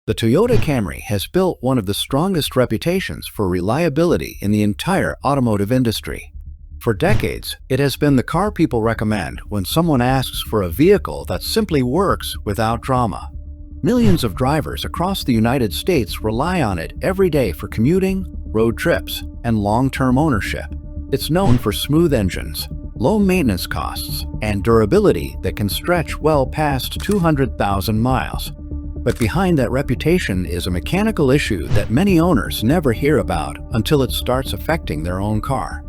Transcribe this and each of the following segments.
The Toyota Camry has built one of the strongest reputations for reliability in the entire automotive industry. For decades, it has been the car people recommend when someone asks for a vehicle that simply works without drama. Millions of drivers across the United States rely on it every day for commuting, road trips, and long-term ownership. It's known for smooth engines, low maintenance costs, and durability that can stretch well past 200,000 miles. But behind that reputation is a mechanical issue that many owners never hear about until it starts affecting their own car.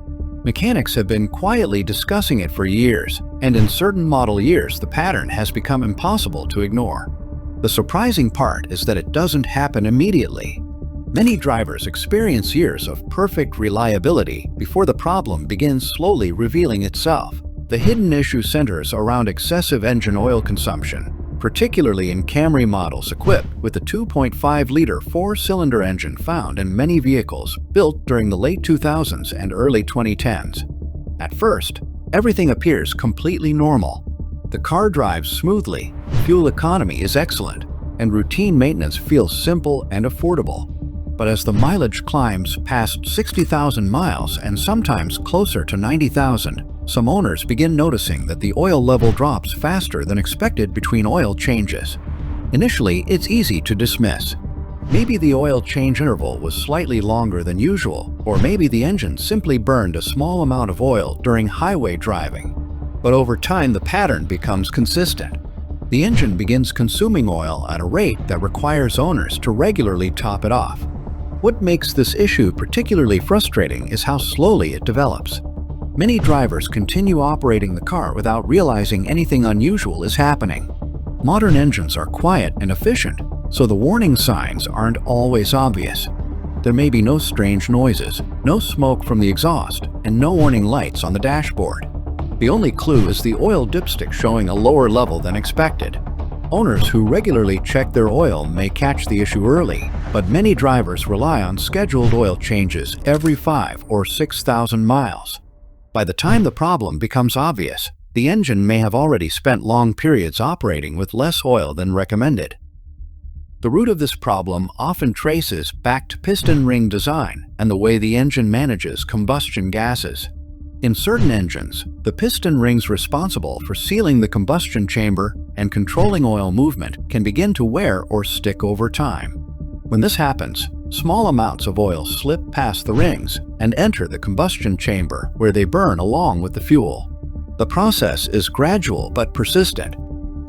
Mechanics have been quietly discussing it for years, and in certain model years the pattern has become impossible to ignore. The surprising part is that it doesn't happen immediately. Many drivers experience years of perfect reliability before the problem begins slowly revealing itself. The hidden issue centers around excessive engine oil consumption, particularly in Camry models equipped with the 2.5-liter four-cylinder engine found in many vehicles built during the late 2000s and early 2010s. At first, everything appears completely normal. The car drives smoothly, fuel economy is excellent, and routine maintenance feels simple and affordable. But as the mileage climbs past 60,000 miles and sometimes closer to 90,000, some owners begin noticing that the oil level drops faster than expected between oil changes. Initially, it's easy to dismiss. Maybe the oil change interval was slightly longer than usual, or maybe the engine simply burned a small amount of oil during highway driving. But over time, the pattern becomes consistent. The engine begins consuming oil at a rate that requires owners to regularly top it off. What makes this issue particularly frustrating is how slowly it develops. Many drivers continue operating the car without realizing anything unusual is happening. Modern engines are quiet and efficient, so the warning signs aren't always obvious. There may be no strange noises, no smoke from the exhaust, and no warning lights on the dashboard. The only clue is the oil dipstick showing a lower level than expected. Owners who regularly check their oil may catch the issue early, but many drivers rely on scheduled oil changes every 5,000 or 6,000 miles. By the time the problem becomes obvious, the engine may have already spent long periods operating with less oil than recommended. The root of this problem often traces back to piston ring design and the way the engine manages combustion gases. In certain engines, the piston rings responsible for sealing the combustion chamber and controlling oil movement can begin to wear or stick over time. When this happens, small amounts of oil slip past the rings and enter the combustion chamber where they burn along with the fuel. The process is gradual but persistent.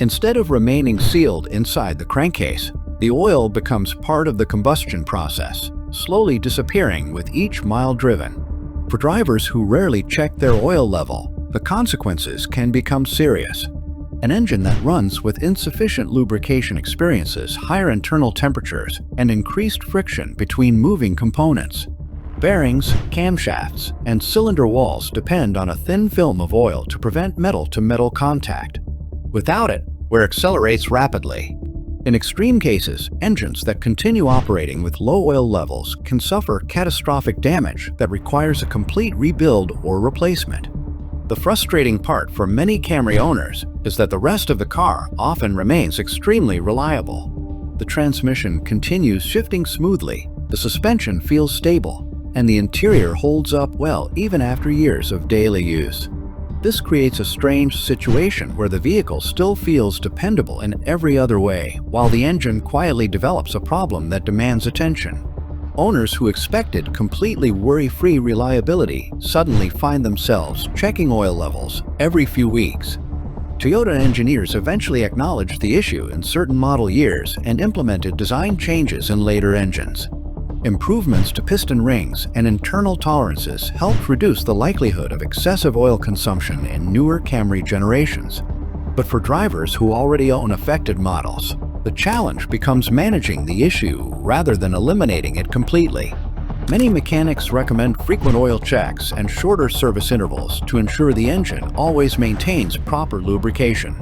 Instead of remaining sealed inside the crankcase, the oil becomes part of the combustion process, slowly disappearing with each mile driven. For drivers who rarely check their oil level, the consequences can become serious. An engine that runs with insufficient lubrication experiences higher internal temperatures and increased friction between moving components. Bearings, camshafts, and cylinder walls depend on a thin film of oil to prevent metal-to-metal contact. Without it, wear accelerates rapidly. In extreme cases, engines that continue operating with low oil levels can suffer catastrophic damage that requires a complete rebuild or replacement. The frustrating part for many Camry owners is that the rest of the car often remains extremely reliable. The transmission continues shifting smoothly, the suspension feels stable, and the interior holds up well even after years of daily use. This creates a strange situation where the vehicle still feels dependable in every other way, while the engine quietly develops a problem that demands attention. Owners who expected completely worry-free reliability suddenly find themselves checking oil levels every few weeks. Toyota engineers eventually acknowledged the issue in certain model years and implemented design changes in later engines. Improvements to piston rings and internal tolerances helped reduce the likelihood of excessive oil consumption in newer Camry generations. But for drivers who already own affected models, the challenge becomes managing the issue rather than eliminating it completely. Many mechanics recommend frequent oil checks and shorter service intervals to ensure the engine always maintains proper lubrication.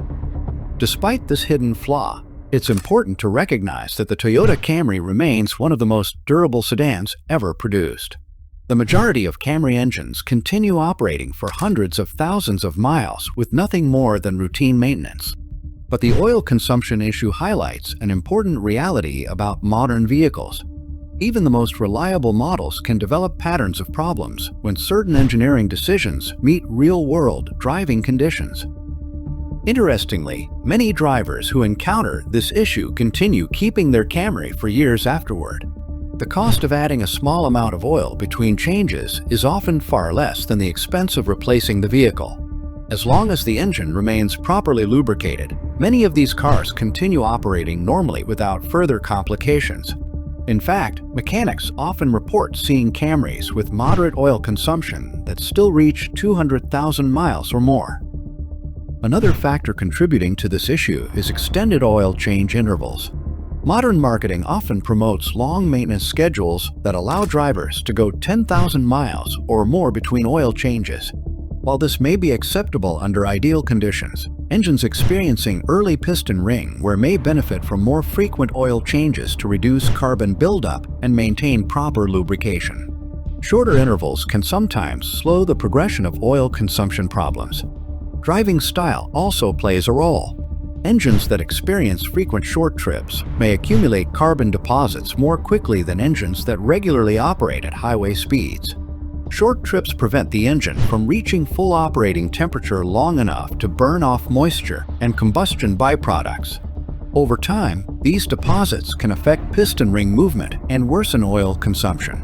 Despite this hidden flaw, it's important to recognize that the Toyota Camry remains one of the most durable sedans ever produced. The majority of Camry engines continue operating for hundreds of thousands of miles with nothing more than routine maintenance. But the oil consumption issue highlights an important reality about modern vehicles. Even the most reliable models can develop patterns of problems when certain engineering decisions meet real-world driving conditions. Interestingly, many drivers who encounter this issue continue keeping their Camry for years afterward. The cost of adding a small amount of oil between changes is often far less than the expense of replacing the vehicle. As long as the engine remains properly lubricated, many of these cars continue operating normally without further complications. In fact, mechanics often report seeing Camrys with moderate oil consumption that still reach 200,000 miles or more. Another factor contributing to this issue is extended oil change intervals. Modern marketing often promotes long maintenance schedules that allow drivers to go 10,000 miles or more between oil changes. While this may be acceptable under ideal conditions, engines experiencing early piston ring wear may benefit from more frequent oil changes to reduce carbon buildup and maintain proper lubrication. Shorter intervals can sometimes slow the progression of oil consumption problems. Driving style also plays a role. Engines that experience frequent short trips may accumulate carbon deposits more quickly than engines that regularly operate at highway speeds. Short trips prevent the engine from reaching full operating temperature long enough to burn off moisture and combustion byproducts. Over time, these deposits can affect piston ring movement and worsen oil consumption.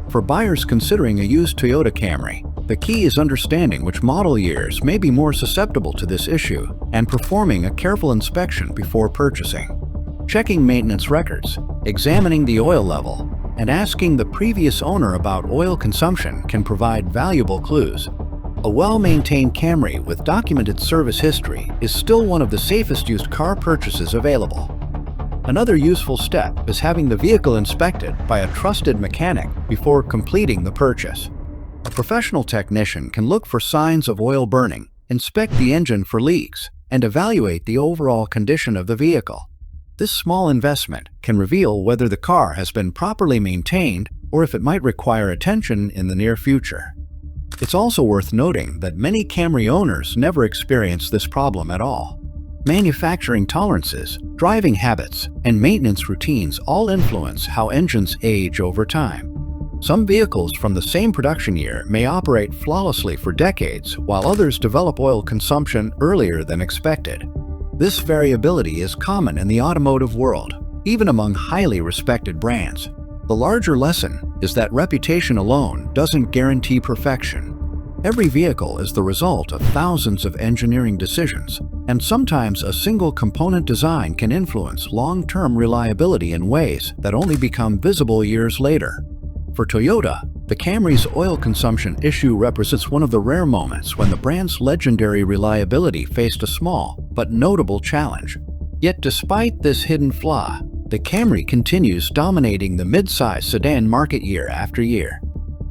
For buyers considering a used Toyota Camry, the key is understanding which model years may be more susceptible to this issue and performing a careful inspection before purchasing. Checking maintenance records, examining the oil level, and asking the previous owner about oil consumption can provide valuable clues. A well-maintained Camry with documented service history is still one of the safest used car purchases available. Another useful step is having the vehicle inspected by a trusted mechanic before completing the purchase. A professional technician can look for signs of oil burning, inspect the engine for leaks, and evaluate the overall condition of the vehicle. This small investment can reveal whether the car has been properly maintained or if it might require attention in the near future. It's also worth noting that many Camry owners never experience this problem at all. Manufacturing tolerances, driving habits, and maintenance routines all influence how engines age over time. Some vehicles from the same production year may operate flawlessly for decades, while others develop oil consumption earlier than expected. This variability is common in the automotive world, even among highly respected brands. The larger lesson is that reputation alone doesn't guarantee perfection. Every vehicle is the result of thousands of engineering decisions, and sometimes a single component design can influence long-term reliability in ways that only become visible years later. For Toyota, the Camry's oil consumption issue represents one of the rare moments when the brand's legendary reliability faced a small but notable challenge. Yet despite this hidden flaw, the Camry continues dominating the mid-size sedan market year after year.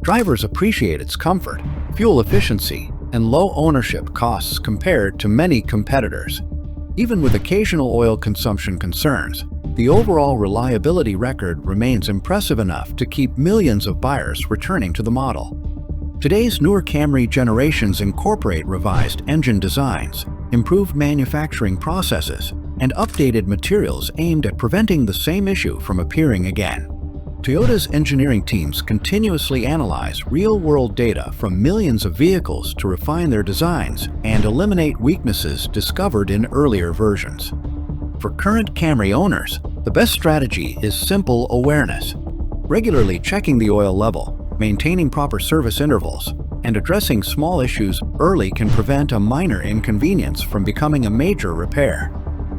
Drivers appreciate its comfort, fuel efficiency, and low ownership costs compared to many competitors. Even with occasional oil consumption concerns, the overall reliability record remains impressive enough to keep millions of buyers returning to the model. Today's newer Camry generations incorporate revised engine designs, improved manufacturing processes, and updated materials aimed at preventing the same issue from appearing again. Toyota's engineering teams continuously analyze real-world data from millions of vehicles to refine their designs and eliminate weaknesses discovered in earlier versions. For current Camry owners, the best strategy is simple awareness. Regularly checking the oil level, maintaining proper service intervals, and addressing small issues early can prevent a minor inconvenience from becoming a major repair.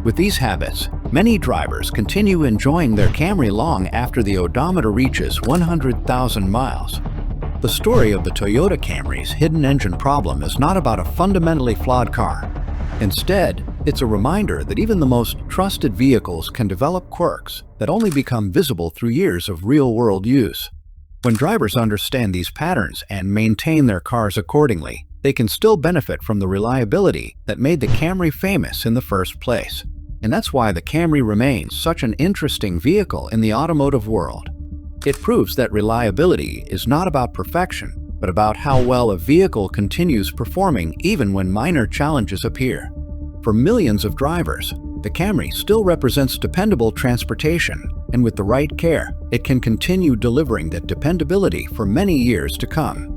With these habits, many drivers continue enjoying their Camry long after the odometer reaches 100,000 miles. The story of the Toyota Camry's hidden engine problem is not about a fundamentally flawed car. Instead, it's a reminder that even the most trusted vehicles can develop quirks that only become visible through years of real-world use. When drivers understand these patterns and maintain their cars accordingly, they can still benefit from the reliability that made the Camry famous in the first place. And that's why the Camry remains such an interesting vehicle in the automotive world. It proves that reliability is not about perfection, but about how well a vehicle continues performing even when minor challenges appear. For millions of drivers, the Camry still represents dependable transportation, and with the right care, it can continue delivering that dependability for many years to come.